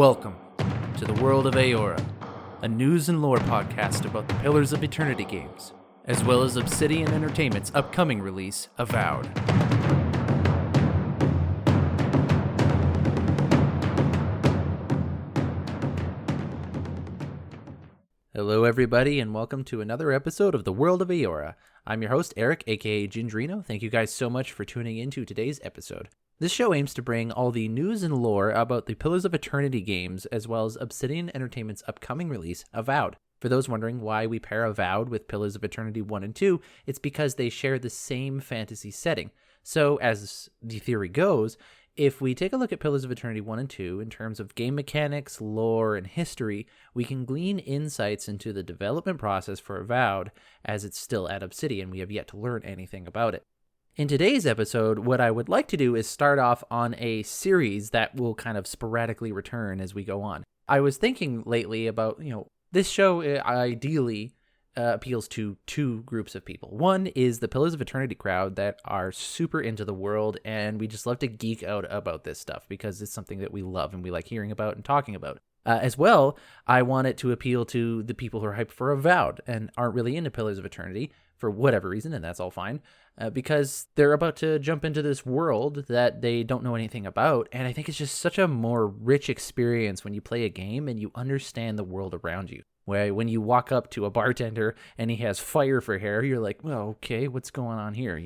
Welcome to the world of Aora, a news and lore podcast about the Pillars of Eternity games, as well as Obsidian Entertainment's upcoming release, Avowed. Hello everybody, and welcome to another episode of the world of Aora. I'm your host, Eric, aka Gingerino. Thank you guys so much for tuning into today's episode. This show aims to bring all the news and lore about the Pillars of Eternity games, as well as Obsidian Entertainment's upcoming release, Avowed. For those wondering why we pair Avowed with Pillars of Eternity 1 and 2, it's because they share the same fantasy setting. So, as the theory goes, if we take a look at Pillars of Eternity 1 and 2 in terms of game mechanics, lore, and history, we can glean insights into the development process for Avowed, as it's still at Obsidian. We have yet to learn anything about it. In today's episode, what I would like to do is start off on a series that will kind of sporadically return as we go on. I was thinking lately about, this show ideally appeals to two groups of people. One is the Pillars of Eternity crowd that are super into the world, and we just love to geek out about this stuff because it's something that we love and we like hearing about and talking about. As well, I want it to appeal to the people who are hyped for Avowed and aren't really into Pillars of Eternity for whatever reason, and that's all fine, because they're about to jump into this world that they don't know anything about, and I think it's just such a more rich experience when you play a game and you understand the world around you. Where when you walk up to a bartender and he has fire for hair, you're like, well, okay, what's going on here,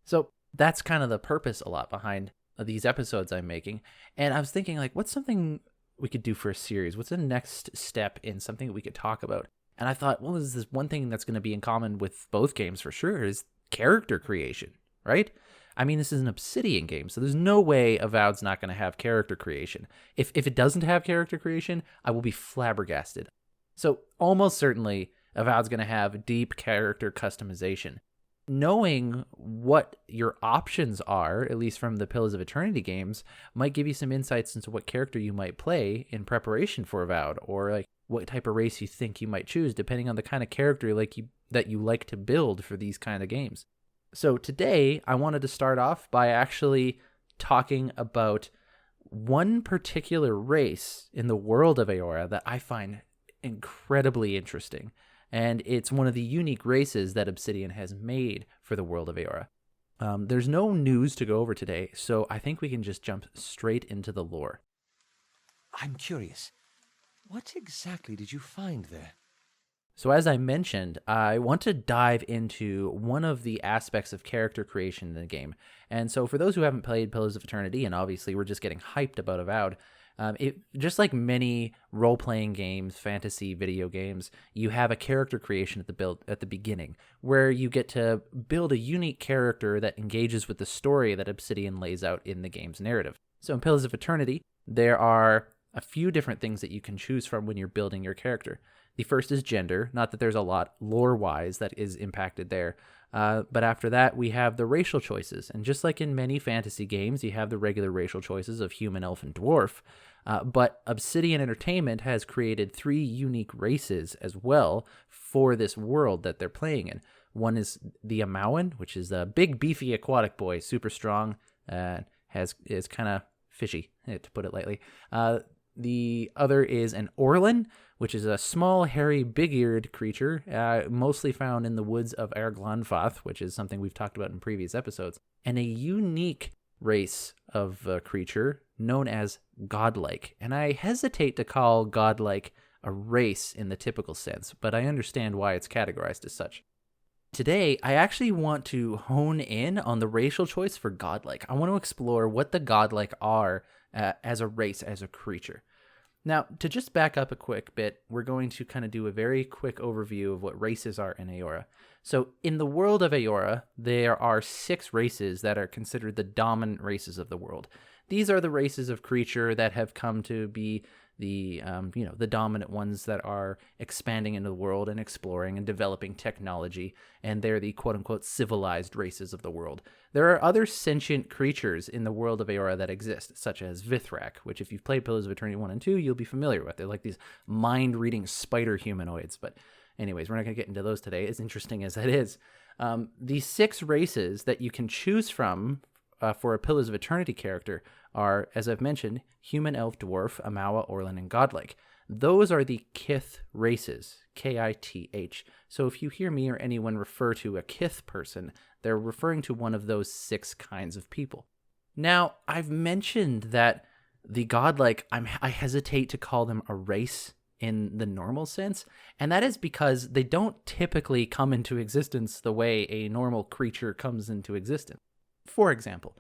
So that's kind of the purpose a lot behind these episodes I'm making, and I was thinking, what's something we could do for a series? What's the next step in something that we could talk about? And I thought, well, is this one thing that's going to be in common with both games for sure is character creation, right? I mean, this is an Obsidian game, so there's no way Avowed's not going to have character creation. If it doesn't have character creation, I will be flabbergasted. So almost certainly, Avowed's going to have deep character customization. Knowing what your options are, at least from the Pillars of Eternity games, might give you some insights into what character you might play in preparation for Avowed, or what type of race you think you might choose, depending on the kind of character that you like to build for these kind of games. So today, I wanted to start off by actually talking about one particular race in the world of Aora that I find incredibly interesting. And it's one of the unique races that Obsidian has made for the world of Aora. There's no news to go over today, so I think we can just jump straight into the lore. I'm curious. What exactly did you find there? So as I mentioned, I want to dive into one of the aspects of character creation in the game. And so for those who haven't played Pillars of Eternity, and obviously we're just getting hyped about Avowed, just like many role-playing games, fantasy video games, you have a character creation at the beginning, where you get to build a unique character that engages with the story that Obsidian lays out in the game's narrative. So in Pillars of Eternity, there are a few different things that you can choose from when you're building your character. The first is gender, not that there's a lot lore-wise that is impacted there, but after that, we have the racial choices. And just like in many fantasy games, you have the regular racial choices of human, elf, and dwarf. But Obsidian Entertainment has created 3 unique races as well for this world that they're playing in. One is the Avowed, which is a big, beefy aquatic boy, super strong, is kind of fishy, to put it lightly. The other is an Orlan, which is a small, hairy, big-eared creature, mostly found in the woods of Arglanfath, which is something we've talked about in previous episodes, and a unique race of creature known as Godlike. And I hesitate to call Godlike a race in the typical sense, but I understand why it's categorized as such. Today, I actually want to hone in on the racial choice for Godlike. I want to explore what the Godlike are as a race, as a creature. Now, to just back up a quick bit, we're going to kind of do a very quick overview of what races are in Aora. So, in the world of Aora, there are 6 races that are considered the dominant races of the world. These are the races of creature that have come to be the dominant ones that are expanding into the world and exploring and developing technology, and they're the quote-unquote civilized races of the world. There are other sentient creatures in the world of Aora that exist, such as Vithrak, which if you've played Pillars of Eternity 1 and 2, you'll be familiar with. They're like these mind-reading spider humanoids, but anyways, we're not going to get into those today, as interesting as that is. These 6 races that you can choose from for a Pillars of Eternity character are, as I've mentioned, human, elf, dwarf, Amawa, Orlin, and Godlike. Those are the Kith races, Kith. So if you hear me or anyone refer to a Kith person, they're referring to one of those 6 kinds of people. Now, I've mentioned that the Godlike, I hesitate to call them a race in the normal sense, and that is because they don't typically come into existence the way a normal creature comes into existence. For example,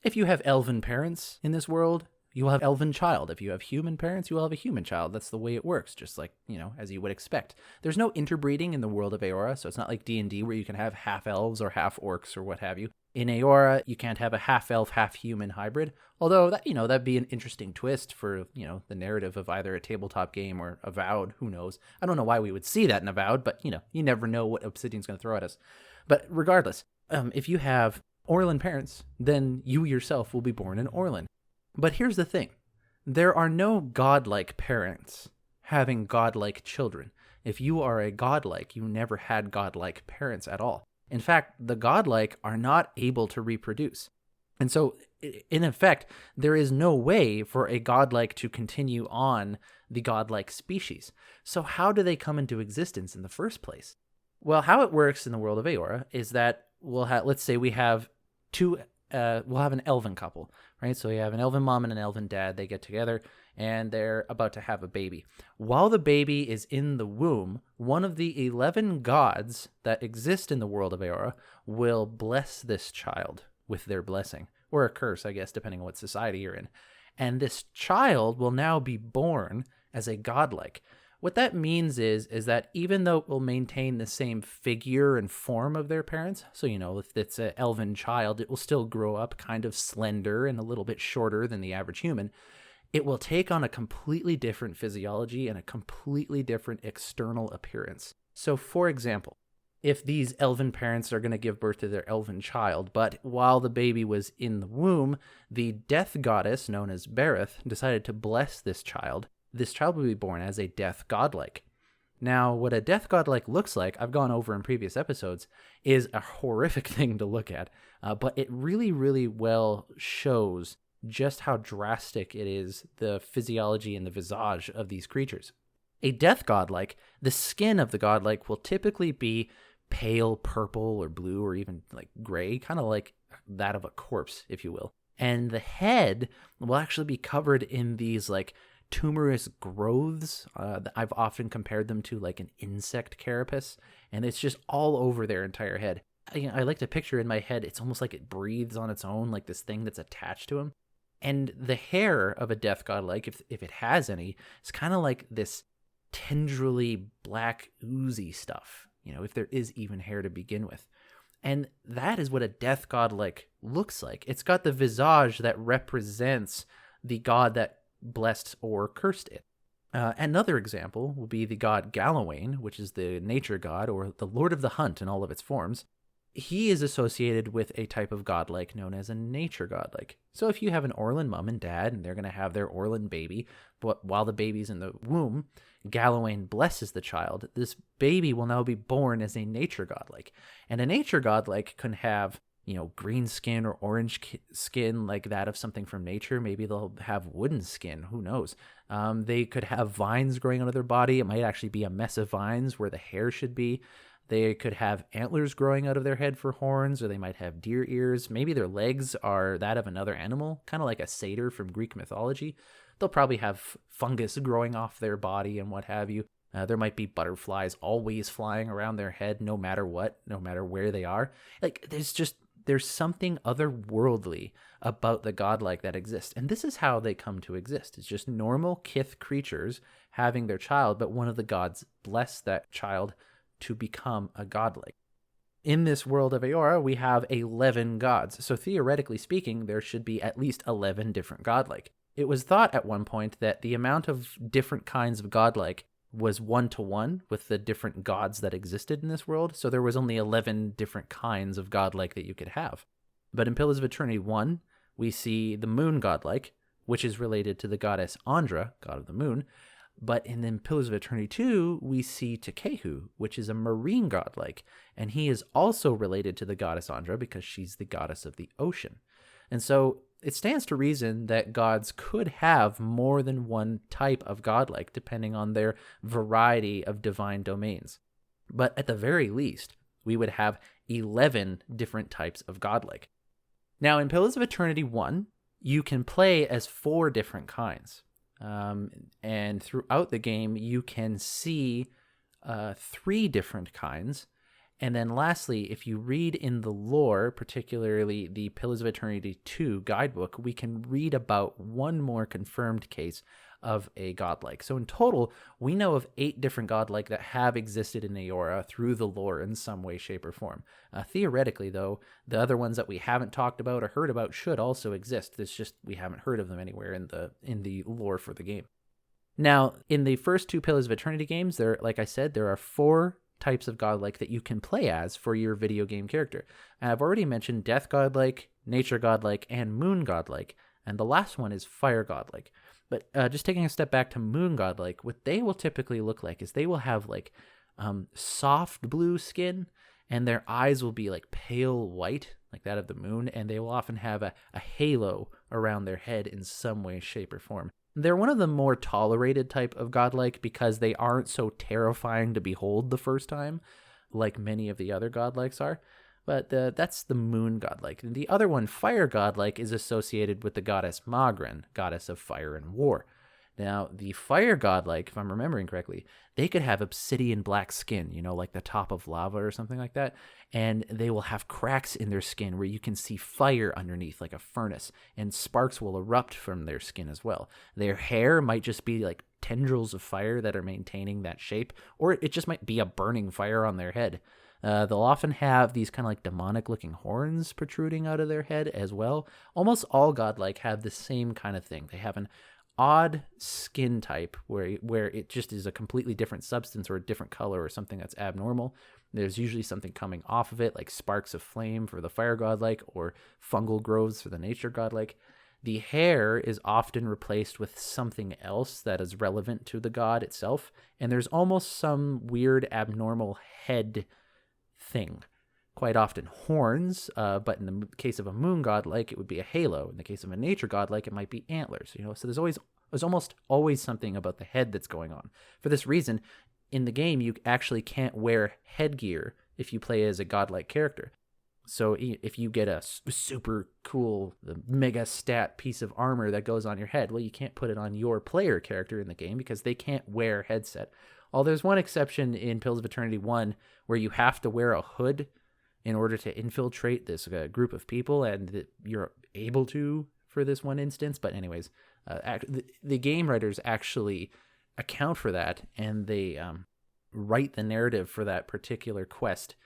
if you have elven parents in this world, you will have elven child. If you have human parents, you will have a human child. That's the way it works, just like, as you would expect. There's no interbreeding in the world of Aora, so it's not like D&D where you can have half elves or half orcs or what have you. In Aora, you can't have a half elf, half human hybrid. Although that, that'd be an interesting twist for, the narrative of either a tabletop game or Avowed. Who knows? I don't know why we would see that in Avowed, but you never know what Obsidian's going to throw at us. But regardless, if you have Orlin parents, then you yourself will be born in Orlin. But here's the thing. There are no godlike parents having godlike children. If you are a godlike, you never had godlike parents at all. In fact, the godlike are not able to reproduce. And so, in effect, there is no way for a godlike to continue on the godlike species. So how do they come into existence in the first place? Well, how it works in the world of Aora is that let's say we have we'll have an elven couple, right? So you have an elven mom and an elven dad. They get together and they're about to have a baby. While the baby is in the womb, one of the 11 gods that exist in the world of Aora will bless this child with their blessing, or a curse, I guess, depending on what society you're in. And this child will now be born as a godlike. What that means is that even though it will maintain the same figure and form of their parents, so, if it's an elven child, it will still grow up kind of slender and a little bit shorter than the average human. It will take on a completely different physiology and a completely different external appearance. So, for example, if these elven parents are going to give birth to their elven child, but while the baby was in the womb, the death goddess known as Berith decided to bless this child will be born as a death godlike. Now, what a death godlike looks like, I've gone over in previous episodes, is a horrific thing to look at, but it really, really well shows just how drastic it is, the physiology and the visage of these creatures. A death godlike, the skin of the godlike will typically be pale purple or blue or even like gray, kind of like that of a corpse, if you will. And the head will actually be covered in these like tumorous growths. I've often compared them to like an insect carapace, and it's just all over their entire head. I like to picture in my head, it's almost like it breathes on its own, like this thing that's attached to him. And the hair of a death godlike, if it has any, is kind of like this tendrily black oozy stuff, if there is even hair to begin with. And that is what a death godlike looks like. It's got the visage that represents the god that blessed or cursed it. Another example will be the god Galawain, which is the nature god, or the lord of the hunt in all of its forms. He is associated with a type of godlike known as a nature godlike. So if you have an Orlin mom and dad, and they're going to have their Orlin baby, but while the baby's in the womb, Galawain blesses the child. This baby will now be born as a nature godlike. And a nature godlike can have, green skin or orange skin like that of something from nature. Maybe they'll have wooden skin. Who knows? They could have vines growing out of their body. It might actually be a mess of vines where the hair should be. They could have antlers growing out of their head for horns, or they might have deer ears. Maybe their legs are that of another animal, kind of like a satyr from Greek mythology. They'll probably have fungus growing off their body and what have you. There might be butterflies always flying around their head, no matter what, no matter where they are. Like, there's something otherworldly about the godlike that exists. And this is how they come to exist. It's just normal Kith creatures having their child, but one of the gods blessed that child to become a godlike. In this world of Aora, we have 11 gods. So theoretically speaking, there should be at least 11 different godlike. It was thought at one point that the amount of different kinds of godlike was 1-to-1 with the different gods that existed in this world. So there was only 11 different kinds of godlike that you could have. But in Pillars of Eternity 1, we see the moon godlike, which is related to the goddess Andra, god of the moon. But in then Pillars of Eternity 2, we see Tekehu, which is a marine godlike, and he is also related to the goddess Andra because she's the goddess of the ocean. And so it stands to reason that gods could have more than one type of godlike, depending on their variety of divine domains. But at the very least, we would have 11 different types of godlike. Now, in Pillars of Eternity 1, you can play as 4 different kinds. And throughout the game, you can see 3 different kinds. And then lastly, if you read in the lore, particularly the Pillars of Eternity 2 guidebook, we can read about 1 more confirmed case of a godlike. So in total, we know of 8 different godlike that have existed in Eora through the lore in some way, shape, or form. Theoretically, though, the other ones that we haven't talked about or heard about should also exist. It's just we haven't heard of them anywhere in the lore for the game. Now, in the first 2 Pillars of Eternity games, like I said, there are 4 types of godlike that you can play as for your video game character. And I've already mentioned Death Godlike, Nature Godlike, and Moon Godlike, and the last one is Fire Godlike. But just taking a step back to Moon Godlike, what they will typically look like is they will have like soft blue skin, and their eyes will be like pale white, like that of the moon, and they will often have a halo around their head in some way, shape, or form. They're one of the more tolerated type of godlike because they aren't so terrifying to behold the first time, like many of the other godlikes are. But that's the Moon Godlike. And the other one, Fire Godlike, is associated with the goddess Magran, goddess of fire and war. Now, the Fire Godlike, if I'm remembering correctly, they could have obsidian black skin, like the top of lava or something like that. And they will have cracks in their skin where you can see fire underneath, like a furnace, and sparks will erupt from their skin as well. Their hair might just be like tendrils of fire that are maintaining that shape, or it just might be a burning fire on their head. They'll often have these kind of like demonic-looking horns protruding out of their head as well. Almost all godlike have the same kind of thing. They have an odd skin type where it just is a completely different substance or a different color or something that's abnormal. There's usually something coming off of it, like sparks of flame for the fire godlike or fungal growths for the nature godlike. The hair is often replaced with something else that is relevant to the god itself, and there's almost some weird abnormal head thing. Quite often horns, but in the case of a moon godlike, it would be a halo. In the case of a nature godlike, it might be antlers. So there's almost always something about the head that's going on. For this reason, in the game, you actually can't wear headgear if you play as a godlike character. So if you get a super cool, mega stat piece of armor that goes on your head, well, you can't put it on your player character in the game because they can't wear headset. There's one exception in Pillars of Eternity 1 where you have to wear a hood in order to infiltrate this group of people, and you're able to for this one instance. But anyways, the game writers actually account for that, and they write the narrative for that particular quest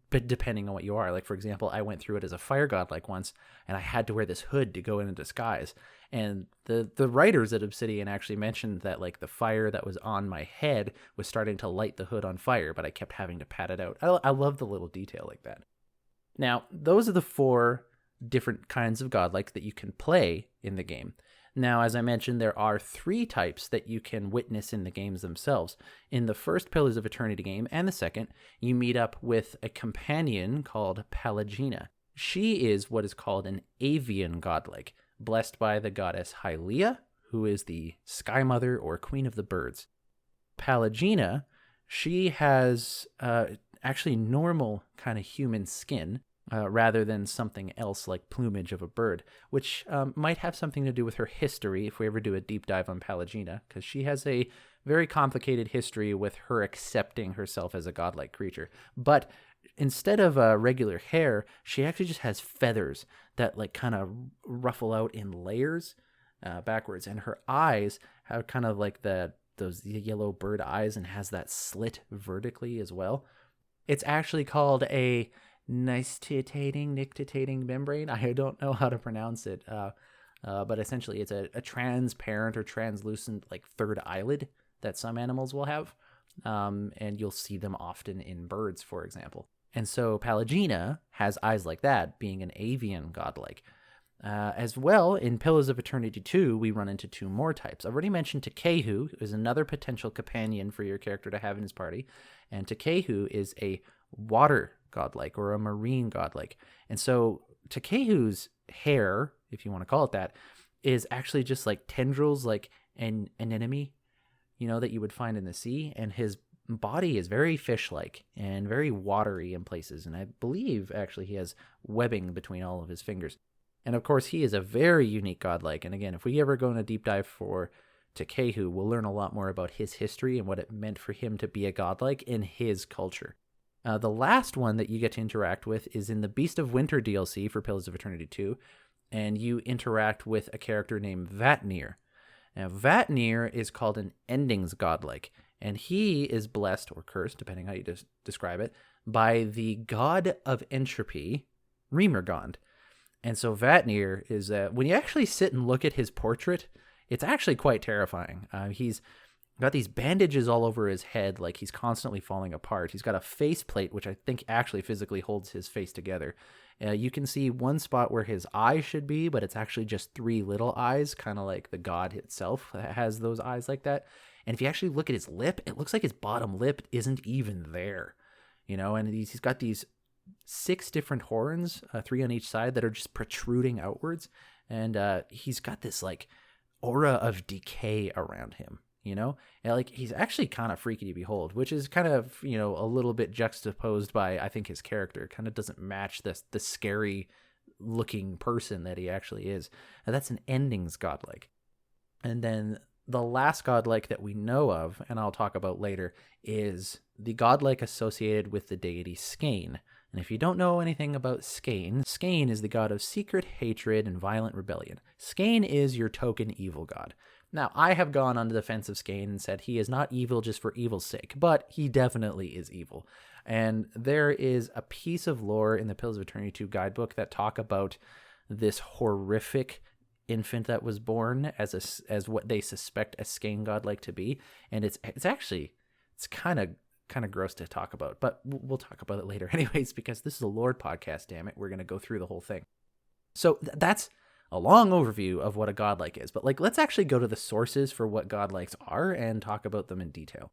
but depending on what you are. Like, for example, I went through it as a fire godlike once, and I had to wear this hood to go in a disguise. And the writers at Obsidian actually mentioned that like the fire that was on my head was starting to light the hood on fire, but I kept having to pat it out. I love the little detail like that. Now, those are the 4 different kinds of godlike that you can play in the game. Now, as I mentioned, there are 3 types that you can witness in the games themselves. In the first Pillars of Eternity game and the second, you meet up with a companion called Pallegina. She is what is called an avian godlike, blessed by the goddess Hylia, who is the Sky Mother or Queen of the Birds. Pallegina, she has actually normal kind of human skin, rather than something else like plumage of a bird, which might have something to do with her history if we ever do a deep dive on Pallegina, because she has a very complicated history with her accepting herself as a godlike creature. But instead of regular hair, she actually just has feathers that like kind of ruffle out in layers backwards, and her eyes have kind of like those yellow bird eyes and has that slit vertically as well. It's actually called a nictitating membrane. I don't know how to pronounce it, but essentially it's a transparent or translucent like third eyelid that some animals will have, and you'll see them often in birds, for example. And so Pallegina has eyes like that, being an avian godlike. As well, in Pillars of Eternity 2, we run into 2 more types. I've already mentioned Tekehu, who is another potential companion for your character to have in his party, and Tekehu is a water godlike or a marine godlike. And so Takehu's hair, if you want to call it that, is actually just like tendrils, like an anemone, that you would find in the sea. And his body is very fish-like and very watery in places. And I believe actually he has webbing between all of his fingers. And of course, he is a very unique godlike. And again, if we ever go on a deep dive for Takehu, we'll learn a lot more about his history and what it meant for him to be a godlike in his culture. The last one that you get to interact with is in the Beast of Winter DLC for Pillars of Eternity 2, and you interact with a character named Vatnir. Now, Vatnir is called an endings godlike, and he is blessed, or cursed, depending how you describe it, by the god of entropy, Remergond. And so Vatnir is, when you actually sit and look at his portrait, it's actually quite terrifying. He's got these bandages all over his head, like he's constantly falling apart. He's got a faceplate, which I think actually physically holds his face together. You can see one spot where his eye should be, but it's actually just 3 little eyes, kind of like the god itself has those eyes like that. And if you actually look at his lip, it looks like his bottom lip isn't even there, and he's got these 6 different horns, 3 on each side, that are just protruding outwards. And he's got this like aura of decay around him. And like he's actually kind of freaky to behold, which is kind of, a little bit juxtaposed by, I think, his character. It kind of doesn't match the scary looking person that he actually is. And that's an endings godlike. And then the last godlike that we know of, and I'll talk about later, is the godlike associated with the deity Skane. And if you don't know anything about Skane, Skane is the god of secret hatred and violent rebellion. Skane is your token evil god. Now, I have gone on the defense of Skane and said he is not evil just for evil's sake, but he definitely is evil. And there is a piece of lore in the Pillars of Eternity 2 guidebook that talk about this horrific infant that was born as what they suspect a Skane godlike to be, and it's kind of gross to talk about, but we'll talk about it later anyways, because this is a lore podcast, damn it. We're going to go through the whole thing. So that's a long overview of what a godlike is, but let's actually go to the sources for what godlikes are and talk about them in detail.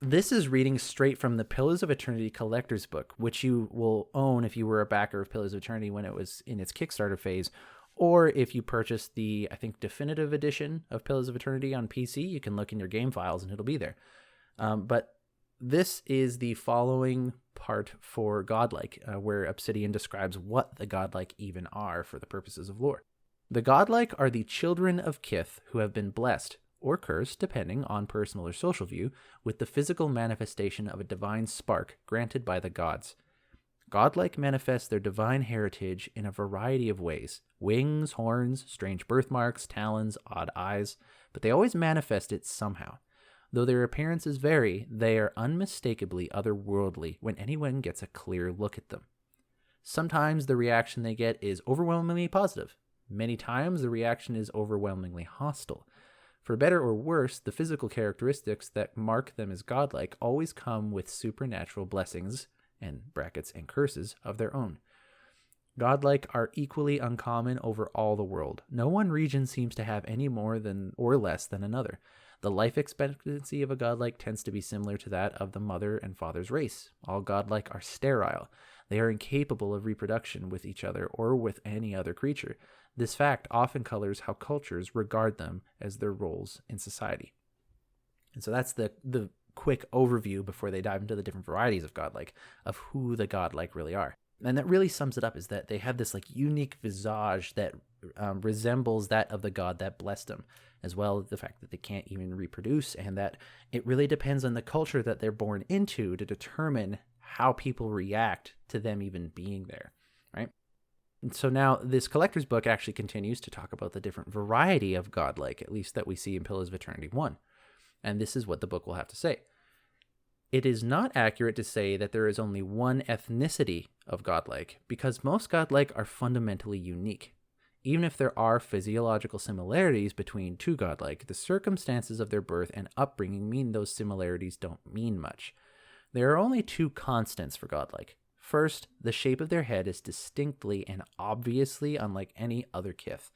This is reading straight from the Pillars of Eternity Collector's Book, which you will own if you were a backer of Pillars of Eternity when it was in its Kickstarter phase, or if you purchased the, I think, definitive edition of Pillars of Eternity on PC. You can look in your game files and it'll be there. But this is the following part for godlike, where Obsidian describes what the godlike even are for the purposes of lore. The godlike are the children of Kith who have been blessed, or cursed, depending on personal or social view, with the physical manifestation of a divine spark granted by the gods. Godlike manifest their divine heritage in a variety of ways: wings, horns, strange birthmarks, talons, odd eyes, but they always manifest it somehow. Though their appearances vary, they are unmistakably otherworldly when anyone gets a clear look at them. Sometimes the reaction they get is overwhelmingly positive. Many times the reaction is overwhelmingly hostile. For better or worse, the physical characteristics that mark them as godlike always come with supernatural blessings, and brackets and curses, of their own. Godlike are equally uncommon over all the world. No one region seems to have any more than or less than another. The life expectancy of a godlike tends to be similar to that of the mother and father's race. All godlike are sterile. They are incapable of reproduction with each other or with any other creature. This fact often colors how cultures regard them as their roles in society. And so that's the quick overview before they dive into the different varieties of godlike, of who the godlike really are. And that really sums it up, is that they have this unique visage that resembles that of the god that blessed them, as well as the fact that they can't even reproduce, and that it really depends on the culture that they're born into to determine how people react to them even being there, right? And so now this collector's book actually continues to talk about the different variety of godlike, at least that we see in Pillars of Eternity 1. And this is what the book will have to say. It is not accurate to say that there is only one ethnicity of godlike, because most godlike are fundamentally unique. Even if there are physiological similarities between two godlike, the circumstances of their birth and upbringing mean those similarities don't mean much. There are only two constants for godlike. First, the shape of their head is distinctly and obviously unlike any other kith.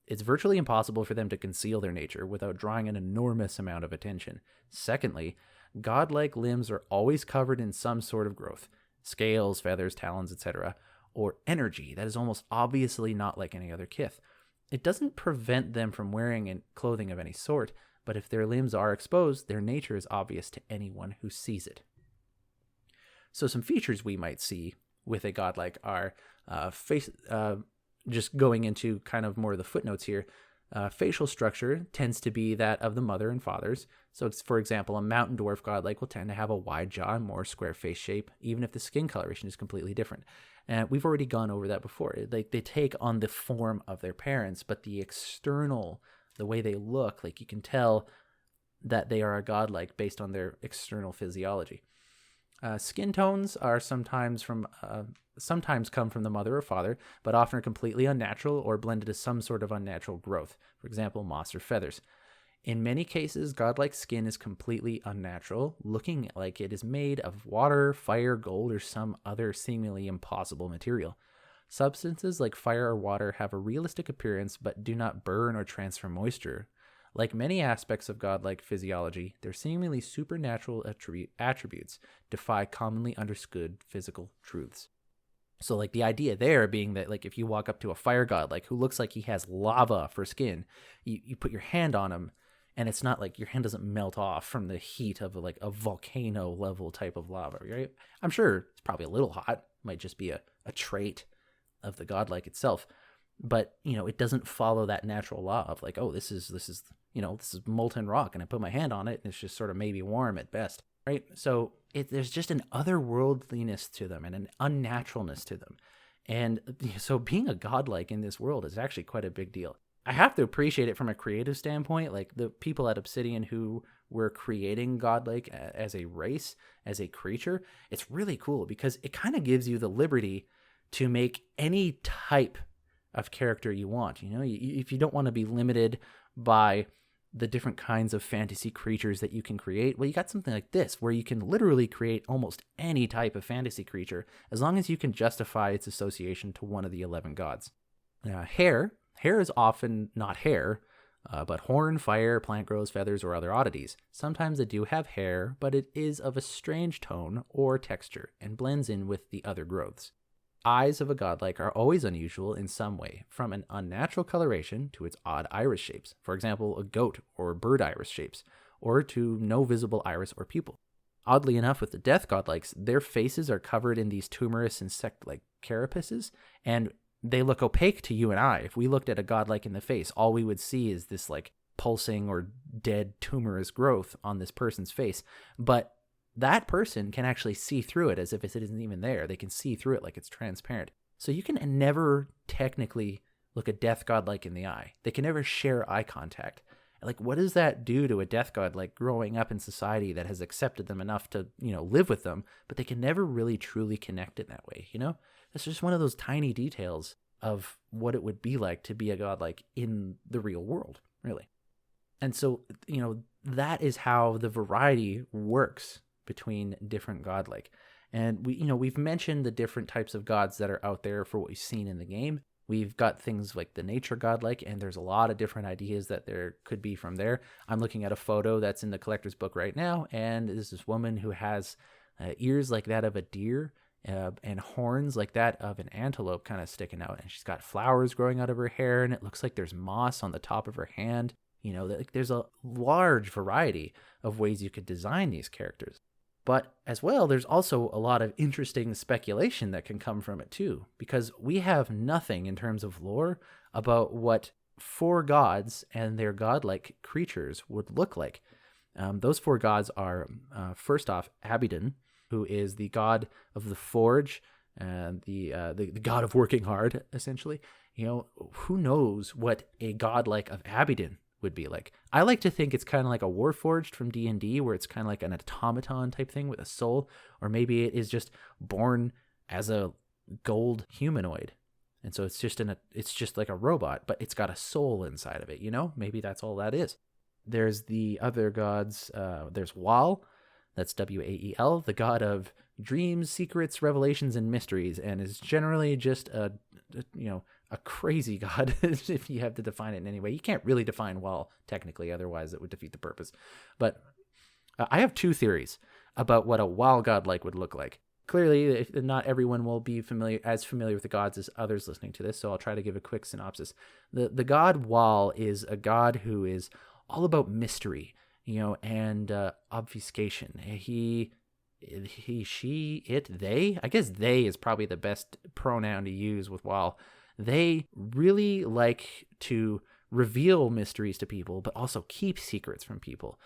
It's virtually impossible for them to conceal their nature without drawing an enormous amount of attention. Secondly, godlike limbs are always covered in some sort of growth, scales, feathers, talons, etc., or energy that is almost obviously not like any other kith. It doesn't prevent them from wearing clothing of any sort, but if their limbs are exposed, their nature is obvious to anyone who sees it. So some features we might see with a godlike are just going into kind of more of the footnotes here. Facial structure tends to be that of the mother and fathers. So it's, for example, a mountain dwarf godlike will tend to have a wide jaw and more square face shape, even if the skin coloration is completely different. And we've already gone over that before. Like, they take on the form of their parents, but the external, the way they look, like, you can tell that they are a godlike based on their external physiology. Skin tones are sometimes come from the mother or father, but often are completely unnatural or blended to some sort of unnatural growth, for example, moss or feathers. In many cases, godlike skin is completely unnatural, looking like it is made of water, fire, gold, or some other seemingly impossible material. Substances like fire or water have a realistic appearance but do not burn or transfer moisture. Like many aspects of godlike physiology, their seemingly supernatural attributes defy commonly understood physical truths. So, like, the idea there being that, like, if you walk up to a fire godlike who looks like he has lava for skin, you put your hand on him, and it's not like your hand doesn't melt off from the heat of like a volcano level type of lava, right? I'm sure it's probably a little hot. Might just be a trait of the godlike itself. But, it doesn't follow that natural law of like, oh, this is molten rock, and I put my hand on it, and it's just sort of maybe warm at best, right? So there's just an otherworldliness to them and an unnaturalness to them. And so being a godlike in this world is actually quite a big deal. I have to appreciate it from a creative standpoint. Like, the people at Obsidian who were creating godlike as a race, as a creature, it's really cool because it kind of gives you the liberty to make any type of character you want. If you don't want to be limited by the different kinds of fantasy creatures that you can create, well, you got something like this where you can literally create almost any type of fantasy creature as long as you can justify its association to one of the 11 gods. Hair is often not hair, but horn, fire, plant growths, feathers, or other oddities. Sometimes they do have hair, but it is of a strange tone or texture and blends in with the other growths. Eyes of a godlike are always unusual in some way, from an unnatural coloration to its odd iris shapes, for example, a goat or bird iris shapes, or to no visible iris or pupil. Oddly enough, with the death godlikes, their faces are covered in these tumorous insect-like carapaces, and they look opaque to you and I. If we looked at a godlike in the face, all we would see is this like pulsing or dead tumorous growth on this person's face. But that person can actually see through it as if it isn't even there. They can see through it like it's transparent. So you can never technically look a death godlike in the eye. They can never share eye contact. Like, what does that do to a death god, like growing up in society that has accepted them enough to, live with them, but they can never really truly connect in that way, It's just one of those tiny details of what it would be like to be a godlike in the real world, really. And so, that is how the variety works between different godlike. And we've mentioned the different types of gods that are out there for what we've seen in the game. We've got things like the nature godlike, and there's a lot of different ideas that there could be from there. I'm looking at a photo that's in the collector's book right now, and there's this woman who has ears like that of a deer, and horns like that of an antelope kind of sticking out, and she's got flowers growing out of her hair, and it looks like there's moss on the top of her hand. There's a large variety of ways you could design these characters. But as well, there's also a lot of interesting speculation that can come from it too, because we have nothing in terms of lore about what 4 gods and their godlike creatures would look like. Those 4 gods are, first off, Abaddon, who is the god of the forge and the god of working hard, essentially. Who knows what a godlike of Abaddon would be like. I like to think it's kind of like a Warforged from D&D, where it's kind of like an automaton type thing with a soul, or maybe it is just born as a gold humanoid, and so it's just like a robot, but it's got a soul inside of it. Maybe that's all that is. There's the other gods. There's Wal, that's Wael, the god of dreams, secrets, revelations, and mysteries, and is generally just a crazy god, if you have to define it in any way. You can't really define Wal technically, otherwise it would defeat the purpose. But I have 2 theories about what a Wal godlike would look like. Clearly, not everyone will be as familiar with the gods as others listening to this, so I'll try to give a quick synopsis. The god Wal is a god who is all about mystery, and obfuscation. She, it, they. I guess they is probably the best pronoun to use with Wal. They really like to reveal mysteries to people, but also keep secrets from people.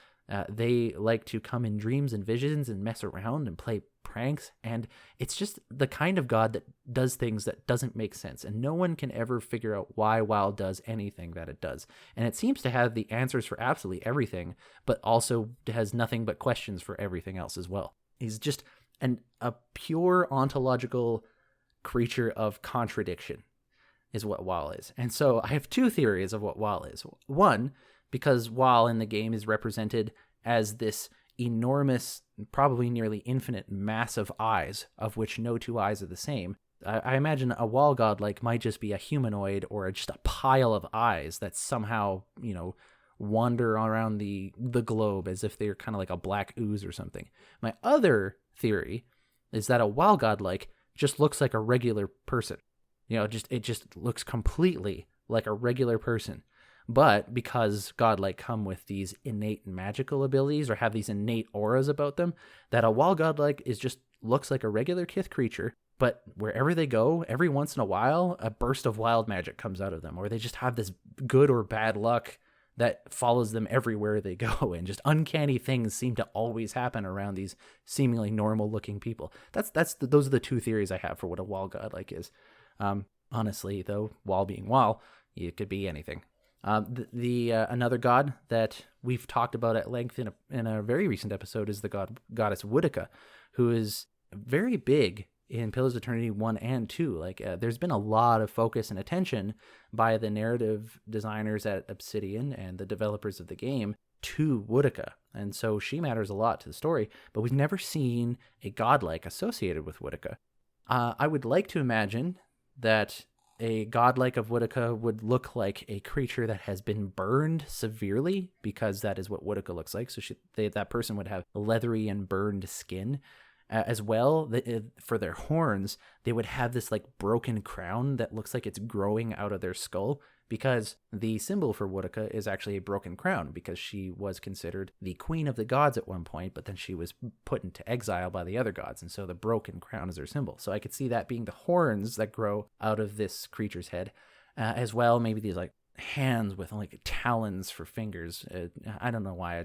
They like to come in dreams and visions and mess around and play pranks, and it's just the kind of god that does things that doesn't make sense, and no one can ever figure out why WoW does anything that it does. And it seems to have the answers for absolutely everything, but also has nothing but questions for everything else as well. He's just a pure ontological creature of contradiction is what WoW is. And so I have two theories of what WoW is. One, because WoW in the game is represented as this enormous, probably nearly infinite mass of eyes, of which no two eyes are the same. I imagine a WoW godlike might just be a humanoid or just a pile of eyes that somehow, wander around the globe as if they're kind of like a black ooze or something. My other theory is that a WoW godlike just looks like a regular person. It just looks completely like a regular person. But because godlike come with these innate magical abilities or have these innate auras about them, that a WoW godlike just looks like a regular Kith creature, but wherever they go, every once in a while, a burst of wild magic comes out of them, or they just have this good or bad luck that follows them everywhere they go, and just uncanny things seem to always happen around these seemingly normal-looking people. Those are the two theories I have for what a WoW godlike is. Honestly, though, WoW being WoW, it could be anything. Another god that we've talked about at length in a very recent episode is the goddess Woodica, who is very big in Pillars of Eternity 1 and 2. There's been a lot of focus and attention by the narrative designers at Obsidian and the developers of the game to Woodica, and so she matters a lot to the story, but we've never seen a godlike associated with Woodica. I would like to imagine that a godlike of Woodica would look like a creature that has been burned severely, because that is what Woodica looks like. So that person would have leathery and burned skin. As well, for their horns, they would have this broken crown that looks like it's growing out of their skull, because the symbol for Woodica is actually a broken crown, because she was considered the queen of the gods at one point, but then she was put into exile by the other gods, and so the broken crown is her symbol. So I could see that being the horns that grow out of this creature's head, as well. Maybe these hands with talons for fingers. I don't know why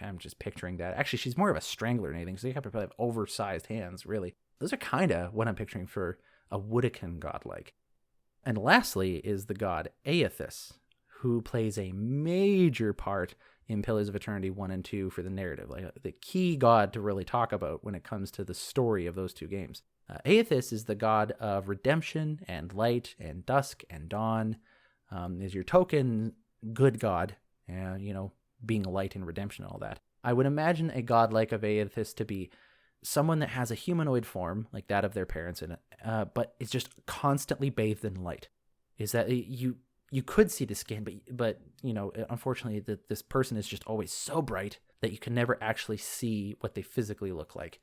I'm just picturing that. Actually, she's more of a strangler than anything, so you have to probably have oversized hands, really. Those are kind of what I'm picturing for a Woodican godlike. And lastly is the god Aethys, who plays a major part in Pillars of Eternity 1 and 2 for the narrative, the key god to really talk about when it comes to the story of those two games. Aethys is the god of redemption and light and dusk and dawn, is your token good god, being light and redemption and all that. I would imagine a god like of Aethys to be someone that has a humanoid form like that of their parents in it, but is just constantly bathed in light. Is that you could see the skin, but unfortunately this person is just always so bright that you can never actually see what they physically look like.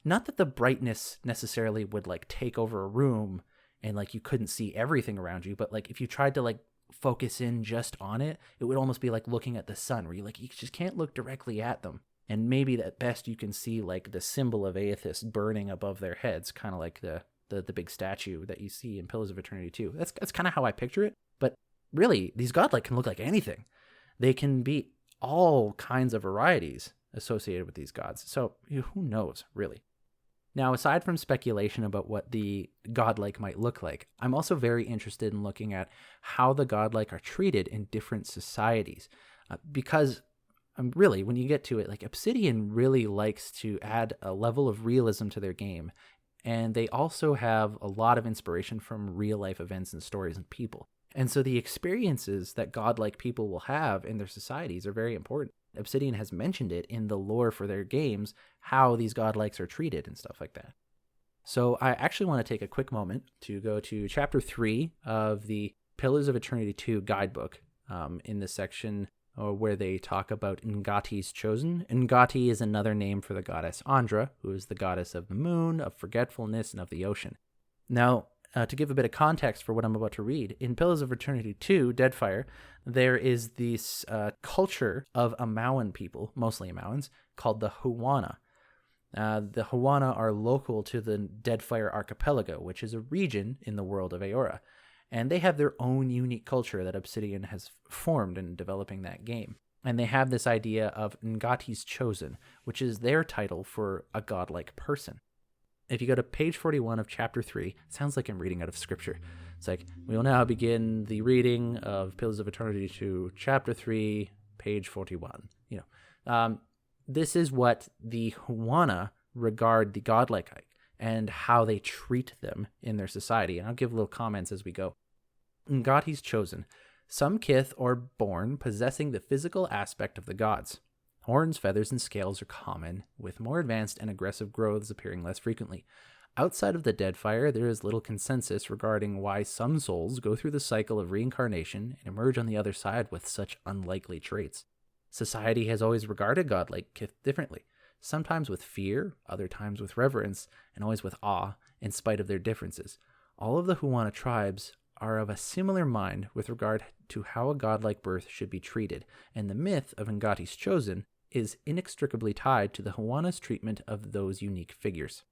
Not that the brightness necessarily would take over a room and you couldn't see everything around you, but if you tried to focus in just on it, it would almost be like looking at the sun, where you just can't look directly at them. And maybe at best you can see the symbol of Aethys burning above their heads, kind of like the big statue that you see in Pillars of Eternity 2. That's kind of how I picture it. But really, these godlike can look like anything. They can be all kinds of varieties associated with these gods. So who knows, really? Now, aside from speculation about what the godlike might look like, I'm also very interested in looking at how the godlike are treated in different societies. Because really, when you get to it, Obsidian really likes to add a level of realism to their game. And they also have a lot of inspiration from real-life events and stories and people. And so the experiences that godlike people will have in their societies are very important. Obsidian has mentioned it in the lore for their games, how these godlikes are treated and stuff like that. So I actually want to take a quick moment to go to Chapter 3 of the Pillars of Eternity 2 guidebook, in the section where they talk about Ngati's chosen. Ngati is another name for the goddess Andra, who is the goddess of the moon, of forgetfulness, and of the ocean. Now, to give a bit of context for what I'm about to read, in Pillars of Eternity 2, Deadfire, there is this culture of Amauan people, mostly Amauans, called the Huana. The Huana are local to the Deadfire Archipelago, which is a region in the world of Aora. And they have their own unique culture that Obsidian has formed in developing that game. And they have this idea of Ngati's Chosen, which is their title for a godlike person. If you go to page 41 of chapter 3, it sounds like I'm reading out of scripture. It's like, we will now begin the reading of Pillars of Eternity to chapter 3, page 41. This is what the Huana regard the godlike and how they treat them in their society. And I'll give little comments as we go. Ngati's Chosen. Some kith are born possessing the physical aspect of the gods. Horns, feathers, and scales are common, with more advanced and aggressive growths appearing less frequently. Outside of the Deadfire, there is little consensus regarding why some souls go through the cycle of reincarnation and emerge on the other side with such unlikely traits. Society has always regarded godlike kith differently, sometimes with fear, other times with reverence, and always with awe, in spite of their differences. All of the Huana tribes are of a similar mind with regard to how a godlike birth should be treated, and the myth of Ngati's Chosen is inextricably tied to the Huana's treatment of those unique figures.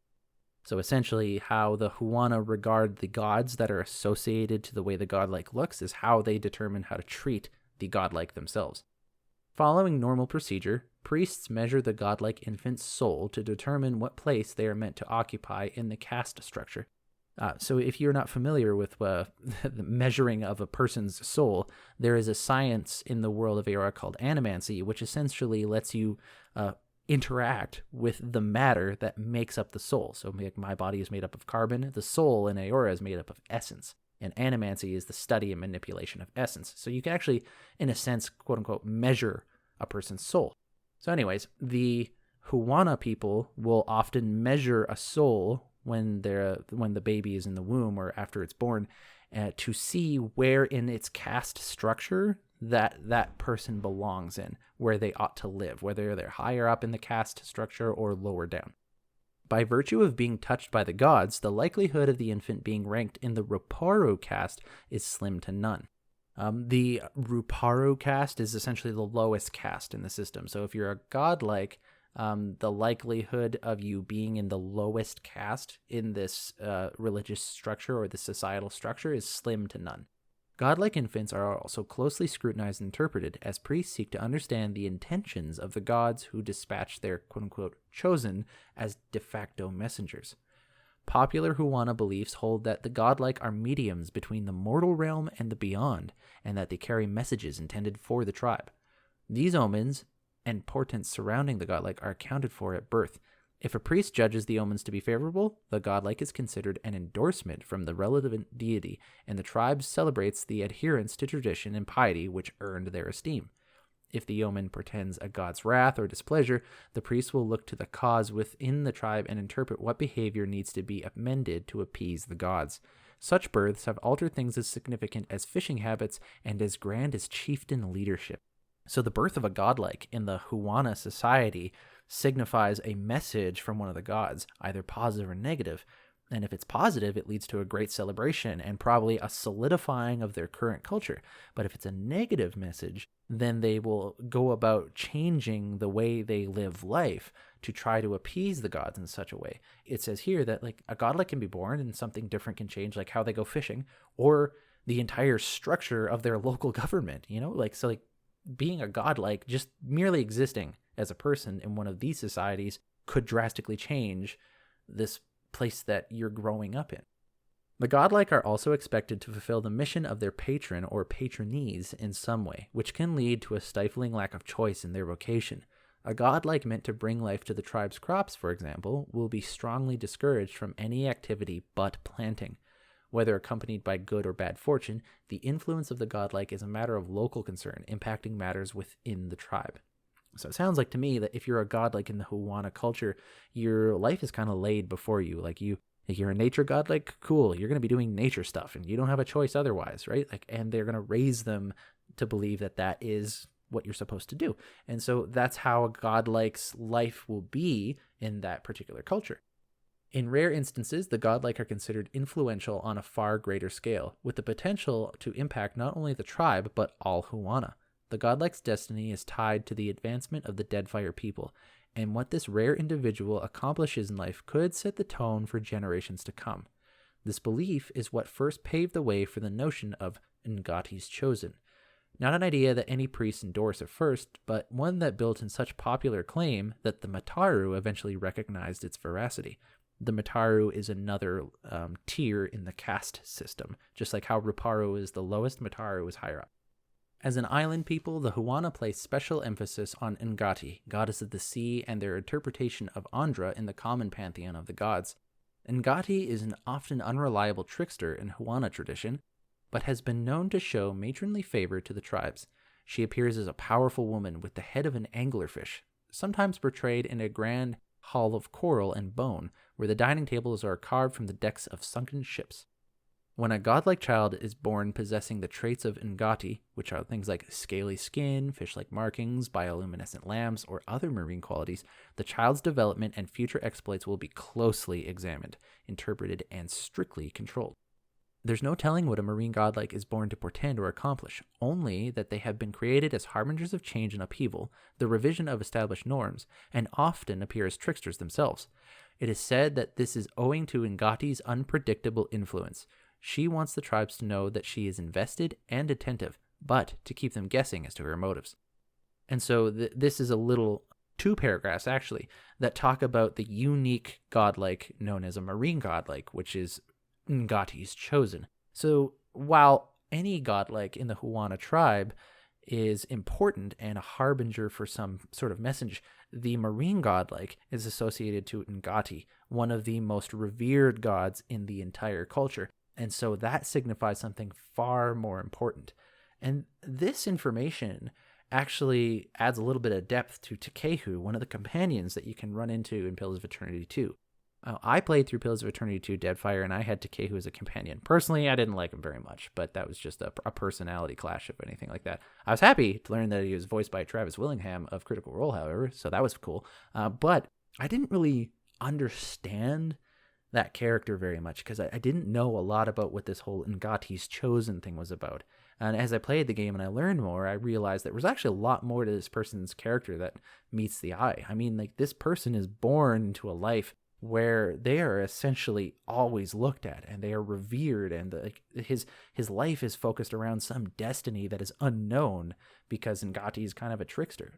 So essentially, how the Huana regard the gods that are associated to the way the godlike looks is how they determine how to treat the godlike themselves. Following normal procedure, priests measure the godlike infant's soul to determine what place they are meant to occupy in the caste structure. So if you're not familiar with the measuring of a person's soul, there is a science in the world of Aora called animancy, which essentially lets you interact with the matter that makes up the soul. So my body is made up of carbon. The soul in Aora is made up of essence. And animancy is the study and manipulation of essence. So you can actually, in a sense, quote unquote, measure a person's soul. So anyways, the Huana people will often measure a soul when the baby is in the womb or after it's born, to see where in its caste structure that person belongs in, where they ought to live, whether they're higher up in the caste structure or lower down. By virtue of being touched by the gods, the likelihood of the infant being ranked in the Ruparo caste is slim to none. The Ruparo caste is essentially the lowest caste in the system. So if you're a godlike, the likelihood of you being in the lowest caste in this religious structure or the societal structure is slim to none. Godlike infants are also closely scrutinized and interpreted as priests seek to understand the intentions of the gods who dispatch their quote-unquote chosen as de facto messengers. Popular Huana beliefs hold that the godlike are mediums between the mortal realm and the beyond, and that they carry messages intended for the tribe. These omens and portents surrounding the godlike are accounted for at birth. If a priest judges the omens to be favorable, the godlike is considered an endorsement from the relevant deity, and the tribe celebrates the adherence to tradition and piety which earned their esteem. If the omen portends a god's wrath or displeasure, the priest will look to the cause within the tribe and interpret what behavior needs to be amended to appease the gods. Such births have altered things as significant as fishing habits and as grand as chieftain leadership. So the birth of a godlike in the Huana society signifies a message from one of the gods, either positive or negative. And if it's positive, it leads to a great celebration and probably a solidifying of their current culture. But if it's a negative message, then they will go about changing the way they live life to try to appease the gods in such a way. It says here that like a godlike can be born and something different can change, like how they go fishing or the entire structure of their local government, being a godlike, just merely existing as a person in one of these societies could drastically change this place that you're growing up in. The godlike are also expected to fulfill the mission of their patron or patronese in some way, which can lead to a stifling lack of choice in their vocation. A godlike meant to bring life to the tribe's crops, for example, will be strongly discouraged from any activity but planting. Whether accompanied by good or bad fortune, the influence of the godlike is a matter of local concern, impacting matters within the tribe. So it sounds like to me that if you're a godlike in the Huana culture, your life is kind of laid before you. Like you're a nature godlike, cool, you're going to be doing nature stuff and you don't have a choice otherwise, right? And they're going to raise them to believe that that is what you're supposed to do. And so that's how a godlike's life will be in that particular culture. In rare instances, the godlike are considered influential on a far greater scale, with the potential to impact not only the tribe, but all Huana. The godlike's destiny is tied to the advancement of the Deadfire people, and what this rare individual accomplishes in life could set the tone for generations to come. This belief is what first paved the way for the notion of Ngati's chosen. Not an idea that any priests endorse at first, but one that built in such popular acclaim that the Mataru eventually recognized its veracity. The Mataru is another tier in the caste system, just like how Ruparu is the lowest, Mataru is higher up. As an island people, the Huana place special emphasis on Ngati, goddess of the sea, and their interpretation of Andra in the common pantheon of the gods. Ngati is an often unreliable trickster in Huana tradition, but has been known to show matronly favor to the tribes. She appears as a powerful woman with the head of an anglerfish, sometimes portrayed in a grand hall of coral and bone, where the dining tables are carved from the decks of sunken ships. When a godlike child is born possessing the traits of Ngati, which are things like scaly skin, fish-like markings, bioluminescent lamps, or other marine qualities, the child's development and future exploits will be closely examined, interpreted, and strictly controlled. There's no telling what a marine godlike is born to portend or accomplish, only that they have been created as harbingers of change and upheaval, the revision of established norms, and often appear as tricksters themselves. It is said that this is owing to Ngati's unpredictable influence. She wants the tribes to know that she is invested and attentive, but to keep them guessing as to her motives. And so this is a little 2 paragraphs, actually, that talk about the unique godlike known as a marine godlike, which is Ngati's chosen. So while any godlike in the Huana tribe is important and a harbinger for some sort of message, the marine godlike is associated to Ngati, one of the most revered gods in the entire culture. And so that signifies something far more important. And this information actually adds a little bit of depth to Takehu, one of the companions that you can run into in Pillars of Eternity 2. I played through Pillars of Eternity 2 Deadfire, and I had Takehu as a companion. Personally, I didn't like him very much, but that was just a personality clash, if anything like that. I was happy to learn that he was voiced by Travis Willingham of Critical Role, however, so that was cool. But I didn't really understand that character very much because I didn't know a lot about what this whole Ngati's chosen thing was about. And as I played the game and I learned more, I realized there was actually a lot more to this person's character that meets the eye. I mean, like, this person is born into a life where they are essentially always looked at and they are revered, and his life is focused around some destiny that is unknown because Ngati is kind of a trickster.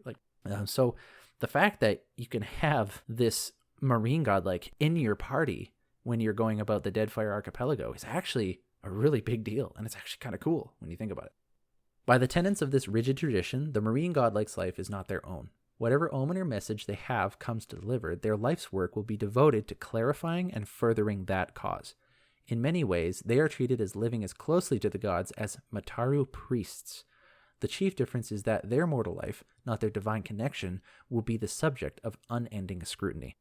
So the fact that you can have this marine godlike in your party when you're going about the Deadfire Archipelago is actually a really big deal, and it's actually kind of cool when you think about it. By the tenets of this rigid tradition, the marine godlike's life is not their own. Whatever omen or message they have comes to deliver, their life's work will be devoted to clarifying and furthering that cause. In many ways, they are treated as living as closely to the gods as Mataru priests. The chief difference is that their mortal life, not their divine connection, will be the subject of unending scrutiny.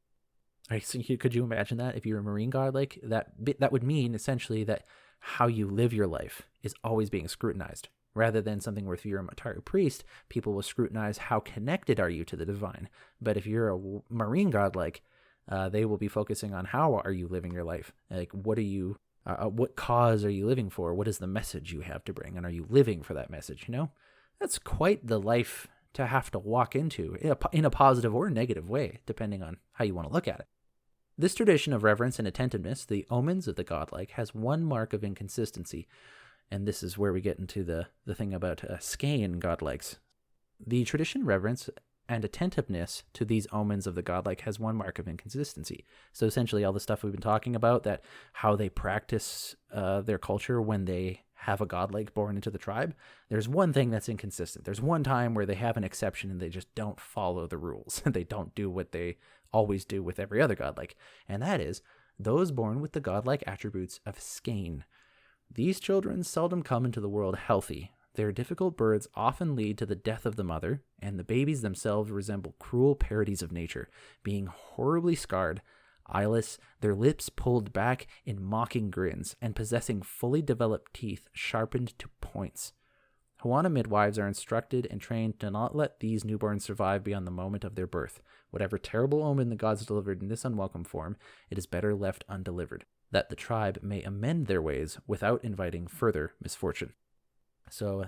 So could you imagine that if you're a marine godlike? That would mean essentially that how you live your life is always being scrutinized. Rather than something where if you're a Mataru priest, people will scrutinize how connected are you to the divine. But if you're a marine godlike, they will be focusing on how are you living your life? Like, what are you, what cause are you living for? What is the message you have to bring? And are you living for that message? You know, that's quite the life to have to walk into in a positive or negative way, depending on how you want to look at it. This tradition of reverence and attentiveness, the omens of the godlike, has one mark of inconsistency. And this is where we get into the thing about Skain godlikes. The tradition, reverence, and attentiveness to these omens of the godlike has one mark of inconsistency. So essentially all the stuff we've been talking about, that how they practice their culture when they have a godlike born into the tribe, there's one thing that's inconsistent. There's one time where they have an exception and they just don't follow the rules. They don't do what they always do with every other godlike. And that is those born with the godlike attributes of Skain. These children seldom come into the world healthy. Their difficult births often lead to the death of the mother, and the babies themselves resemble cruel parodies of nature, being horribly scarred, eyeless, their lips pulled back in mocking grins, and possessing fully developed teeth sharpened to points. Huana midwives are instructed and trained to not let these newborns survive beyond the moment of their birth. Whatever terrible omen the gods delivered in this unwelcome form, it is better left undelivered, that the tribe may amend their ways without inviting further misfortune. So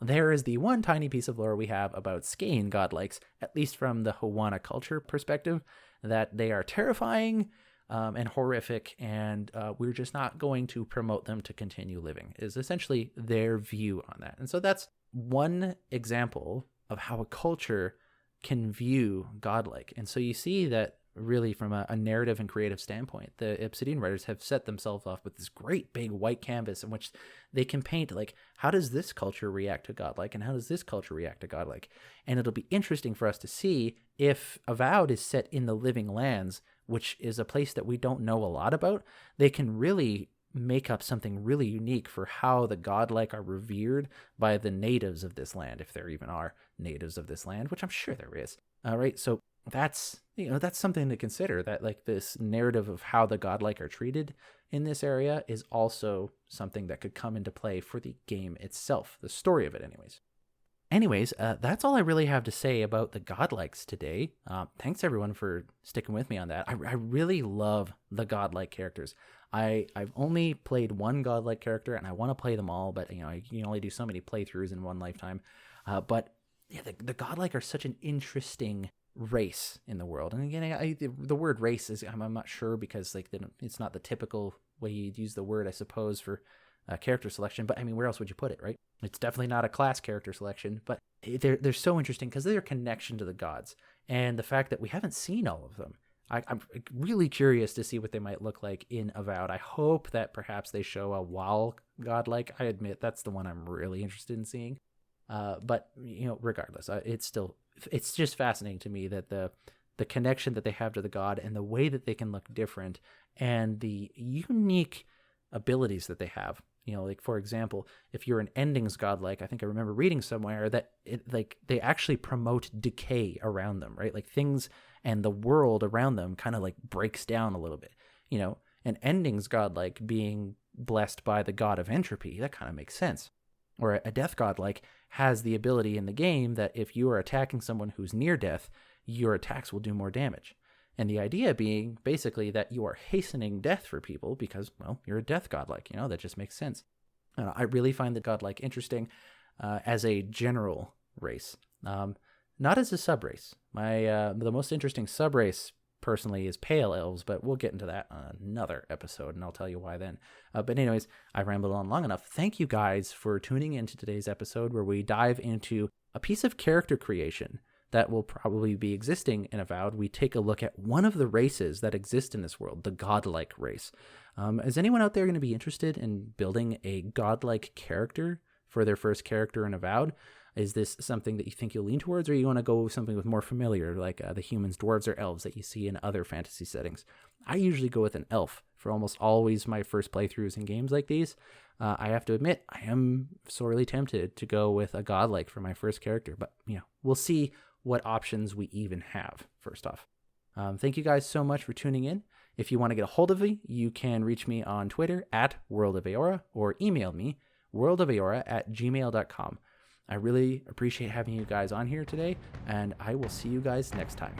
there is the one tiny piece of lore we have about Skane godlikes, at least from the Huana culture perspective, that they are terrifying and horrific, and we're just not going to promote them to continue living, is essentially their view on that. And so that's one example of how a culture can view godlike. And so you see that really from a narrative and creative standpoint, the Obsidian writers have set themselves off with this great big white canvas in which they can paint, like, how does this culture react to godlike and how does this culture react to godlike? And it'll be interesting for us to see if Avowed is set in the Living Lands, which is a place that we don't know a lot about. They can really make up something really unique for how the godlike are revered by the natives of this land, if there even are natives of this land, which I'm sure there is. All right, so that's something to consider, that like this narrative of how the godlike are treated in this area is also something that could come into play for the game itself, the story of it anyways. That's all I really have to say about the godlikes today. Thanks everyone for sticking with me on that. I really love the godlike characters. I've only played one godlike character and I want to play them all, but you can only do so many playthroughs in one lifetime. But yeah, the godlike are such an interesting race in the world. And again, the word race is, I'm not sure, because like it's not the typical way you'd use the word, I suppose, for character selection. But I mean, where else would you put it, right? It's definitely not a class character selection, but they're so interesting because of their connection to the gods and the fact that we haven't seen all of them. I'm really curious to see what they might look like in Avowed. I hope that perhaps they show a WoW godlike. I admit that's the one I'm really interested in seeing. But regardless, it's just fascinating to me that the connection that they have to the god and the way that they can look different and the unique abilities that they have. Like for example, if you're an endings godlike, I think I remember reading somewhere that they actually promote decay around them, right? Like things and the world around them kind of like breaks down a little bit. An endings godlike being blessed by the god of entropy, that kind of makes sense. Or a death godlike has the ability in the game that if you are attacking someone who's near death, your attacks will do more damage. And the idea being basically that you are hastening death for people because, well, you're a death godlike. That just makes sense. I really find the godlike interesting as a general race, not as a subrace. The most interesting subrace personally is Pale Elves, but we'll get into that on another episode, and I'll tell you why then. But anyways, I rambled on long enough. Thank you guys for tuning into today's episode where we dive into a piece of character creation that will probably be existing in Avowed. We take a look at one of the races that exist in this world, the godlike race. Is anyone out there going to be interested in building a godlike character for their first character in Avowed? Is this something that you think you'll lean towards, or you want to go with something with more familiar, like the humans, dwarves, or elves that you see in other fantasy settings? I usually go with an elf for almost always my first playthroughs in games like these. I have to admit, I am sorely tempted to go with a godlike for my first character, but we'll see what options we even have first off. Thank you guys so much for tuning in. If you want to get a hold of me, you can reach me on Twitter at World of Aora or email me worldofaora@gmail.com. I really appreciate having you guys on here today, and I will see you guys next time.